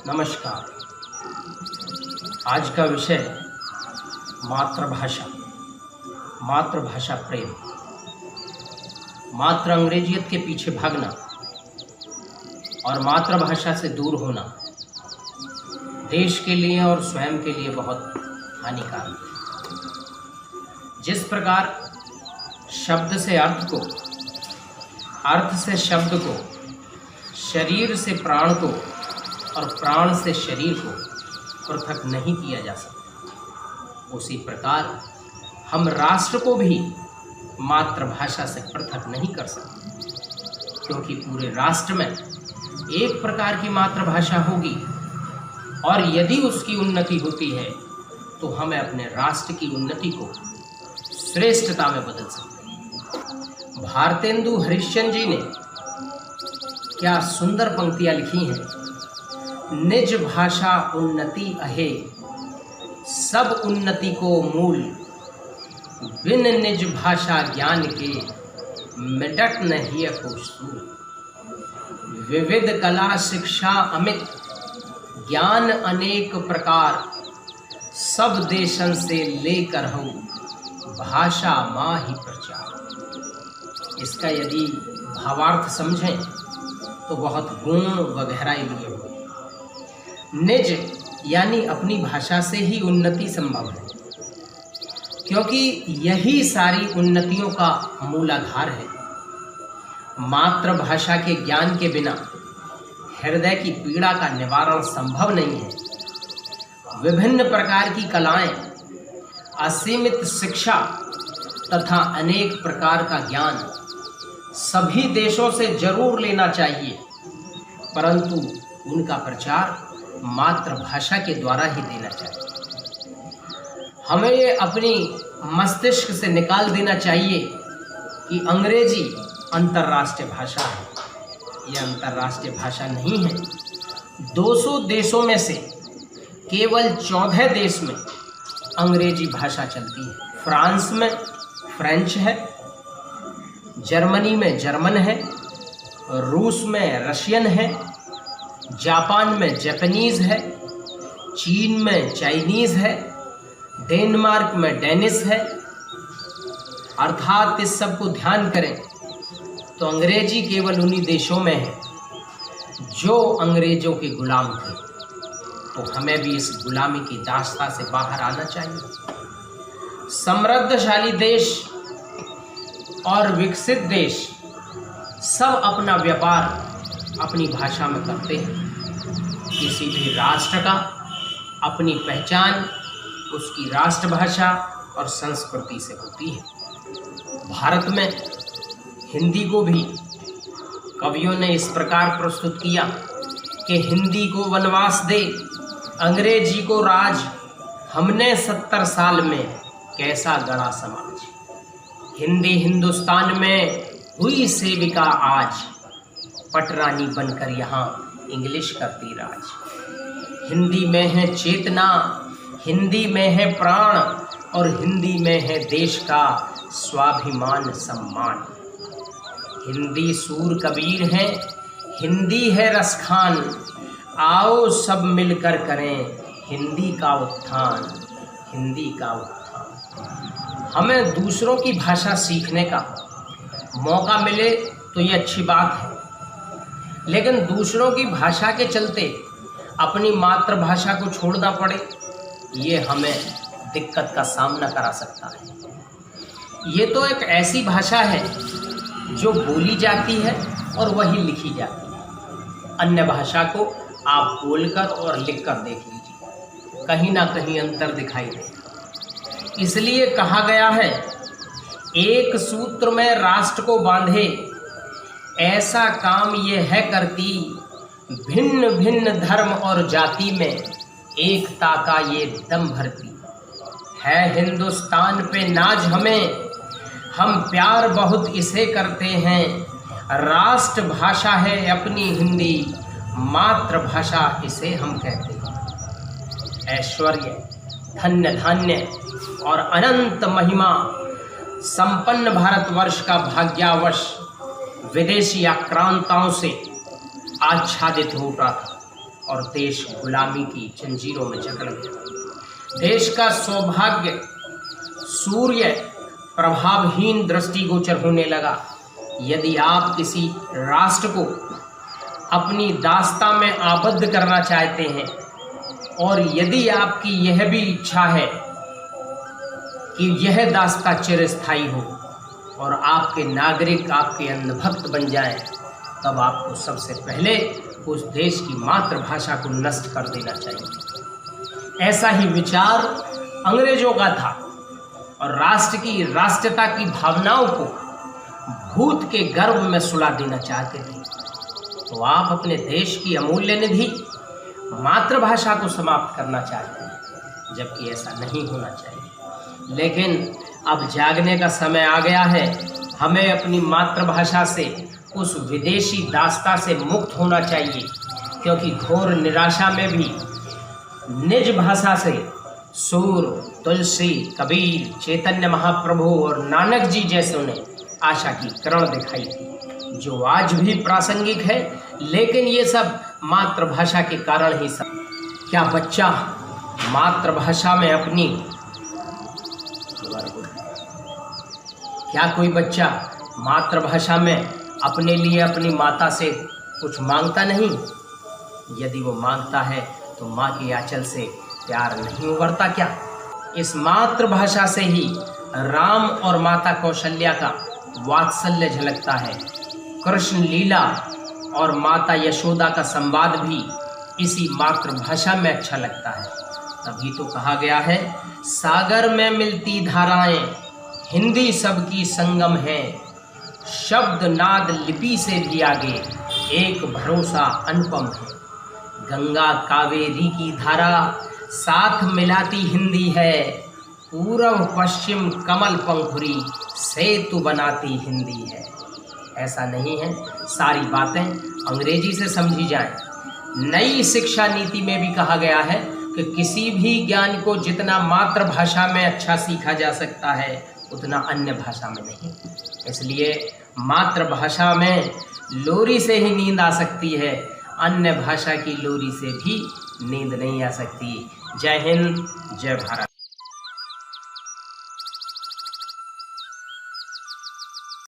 नमस्कार। आज का विषय मातृभाषा, मातृभाषा प्रेम। मातृ अंग्रेजियत के पीछे भागना और मातृभाषा से दूर होना देश के लिए और स्वयं के लिए बहुत हानिकारक है। जिस प्रकार शब्द से अर्थ को, अर्थ से शब्द को, शरीर से प्राण को और प्राण से शरीर को पृथक नहीं किया जा सकता, उसी प्रकार हम राष्ट्र को भी मातृभाषा से पृथक नहीं कर सकते, क्योंकि पूरे राष्ट्र में एक प्रकार की मातृभाषा होगी और यदि उसकी उन्नति होती है तो हमें अपने राष्ट्र की उन्नति को श्रेष्ठता में बदल सकते हैं। भारतेंदु हरिश्चंद्र जी ने क्या सुंदर पंक्तियां लिखी हैं। निज भाषा उन्नति अहे, सब उन्नति को मूल, बिन निज भाषा ज्ञान के मिटत नहीं को सूल। विविध कला शिक्षा अमित, ज्ञान अनेक प्रकार, सब देशन से लेकर हो भाषा माहि प्रचार। इसका यदि भावार्थ समझें तो बहुत गुण व गहराई लिए हुए। निज यानी अपनी भाषा से ही उन्नति संभव है, क्योंकि यही सारी उन्नतियों का मूलाधार है। मातृभाषा के ज्ञान के बिना हृदय की पीड़ा का निवारण संभव नहीं है। विभिन्न प्रकार की कलाएं, असीमित शिक्षा तथा अनेक प्रकार का ज्ञान सभी देशों से जरूर लेना चाहिए, परंतु उनका प्रचार मातृभाषा के द्वारा ही देना चाहिए। हमें ये अपनी मस्तिष्क से निकाल देना चाहिए कि अंग्रेजी अंतर्राष्ट्रीय भाषा है। यह अंतर्राष्ट्रीय भाषा नहीं है। 200 देशों में से केवल 14 देश में अंग्रेजी भाषा चलती है। फ्रांस में फ्रेंच है, जर्मनी में जर्मन है, रूस में रशियन है, जापान में जापानीज़ है, चीन में चाइनीज़ है, डेनमार्क में डेनिश है। अर्थात इस सब को ध्यान करें तो अंग्रेजी केवल उन्हीं देशों में है जो अंग्रेजों के गुलाम थे। तो हमें भी इस गुलामी की दास्ता से बाहर आना चाहिए। समृद्धशाली देश और विकसित देश सब अपना व्यापार अपनी भाषा में करते हैं। किसी भी राष्ट्र का अपनी पहचान उसकी राष्ट्रभाषा और संस्कृति से होती है। भारत में हिंदी को भी कवियों ने इस प्रकार प्रस्तुत किया कि हिंदी को वनवास दे, अंग्रेजी को राज, हमने 70 साल में कैसा गढ़ा समाज। हिंदी हिंदुस्तान में हुई सेविका आज, पटरानी बनकर यहाँ इंग्लिश करती राज। हिंदी में है चेतना, हिंदी में है प्राण और हिंदी में है देश का स्वाभिमान सम्मान। हिंदी सूर कबीर है, हिंदी है रसखान, आओ सब मिलकर करें हिंदी का उत्थान, हिंदी का उत्थान। हमें दूसरों की भाषा सीखने का मौका मिले तो ये अच्छी बात है, लेकिन दूसरों की भाषा के चलते अपनी मातृभाषा को छोड़ना पड़े, ये हमें दिक्कत का सामना करा सकता है। ये तो एक ऐसी भाषा है जो बोली जाती है और वही लिखी जाती है। अन्य भाषा को आप बोलकर और लिखकर देख लीजिए, कहीं ना कहीं अंतर दिखाई देगा। इसलिए कहा गया है, एक सूत्र में राष्ट्र को बांधे, ऐसा काम ये है करती, भिन्न भिन्न धर्म और जाति में एकता का ये दम भरती। है हिंदुस्तान पे नाज हमें, हम प्यार बहुत इसे करते हैं, राष्ट्रभाषा है अपनी हिंदी, मातृभाषा इसे हम कहते हैं। ऐश्वर्य, धन्य धान्य और अनंत महिमा संपन्न भारतवर्ष का भाग्यावश विदेशी आक्रांताओं से आच्छादित हो उठा था और देश गुलामी की जंजीरों में जकड़ गया। देश का सौभाग्य सूर्य प्रभावहीन दृष्टिगोचर होने लगा। यदि आप किसी राष्ट्र को अपनी दास्तां में आबद्ध करना चाहते हैं और यदि आपकी यह भी इच्छा है कि यह दास्तां चिरस्थायी हो और आपके नागरिक आपके अंधभक्त बन जाएं, तब आपको सबसे पहले उस देश की मातृभाषा को नष्ट कर देना चाहिए। ऐसा ही विचार अंग्रेजों का था और राष्ट्र की राष्ट्रता की भावनाओं को भूत के गर्भ में सुला देना चाहते थे। तो आप अपने देश की अमूल्य निधि मातृभाषा को समाप्त करना चाहते हैं, जबकि ऐसा नहीं होना चाहिए। लेकिन अब जागने का समय आ गया है। हमें अपनी मातृभाषा से, उस विदेशी दास्तां से मुक्त होना चाहिए, क्योंकि घोर निराशा में भी निज भाषा से सूर, तुलसी, कबीर, चैतन्य महाप्रभु और नानक जी जैसों ने आशा की किरण दिखाई थी, जो आज भी प्रासंगिक है। लेकिन ये सब मातृभाषा के कारण ही सब। क्या बच्चा मातृभाषा में अपनी क्या कोई बच्चा मातृभाषा में अपने लिए अपनी माता से कुछ मांगता नहीं? यदि वो मांगता है तो माँ के आंचल से प्यार नहीं उभरता क्या? इस मातृभाषा से ही राम और माता कौशल्या का वात्सल्य झलकता है। कृष्ण लीला और माता यशोदा का संवाद भी इसी मातृभाषा में अच्छा लगता है। तभी तो कहा गया है, सागर में मिलती धाराएं हिंदी सबकी संगम है, शब्द नाद लिपि से भी आगे एक भरोसा अनुपम है। गंगा कावेरी की धारा साथ मिलाती हिंदी है, पूर्व पश्चिम कमल पंखुरी सेतु बनाती हिंदी है। ऐसा नहीं है सारी बातें अंग्रेजी से समझी जाएं। नई शिक्षा नीति में भी कहा गया है कि किसी भी ज्ञान को जितना मातृभाषा में अच्छा सीखा जा सकता है, उतना अन्य भाषा में नहीं। इसलिए मातृभाषा में लोरी से ही नींद आ सकती है, अन्य भाषा की लोरी से भी नींद नहीं आ सकती। जय हिंद, जय भारत।